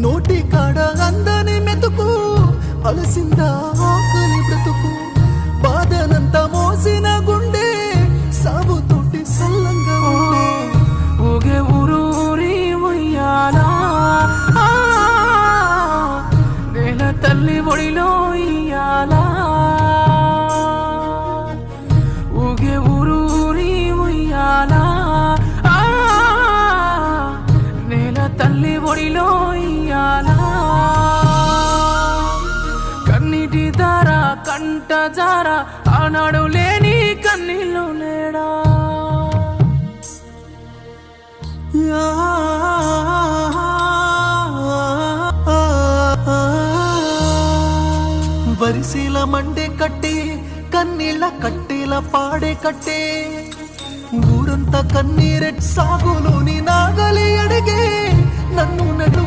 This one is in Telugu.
నోటి కాడ అందని మెతుకు అలసిందా ఆకలి బ్రతుకు బాధనంతా మోసిన గుండె సాగుతోటి సల్లంగా ఉండే ఊగే ఊరూరి ఉయ్యాలా నేల తల్లి ఒడిలో ఇయ్యాలా ఊగే ఊరూరి ఉయ్యాలా నేల తల్లి ఒడిలో ఇయ్యాలా కన్నీటి దార కంట జార ఆనాడు లేని కన్నీళ్ళు నేడా వరిసీల మండే కట్టే కన్నీళ్ళ కట్టేల పాడే కట్టే ఊరంతా కన్నీరెట్ సాగులోని నాగలి అడిగే నన్ను నన్ను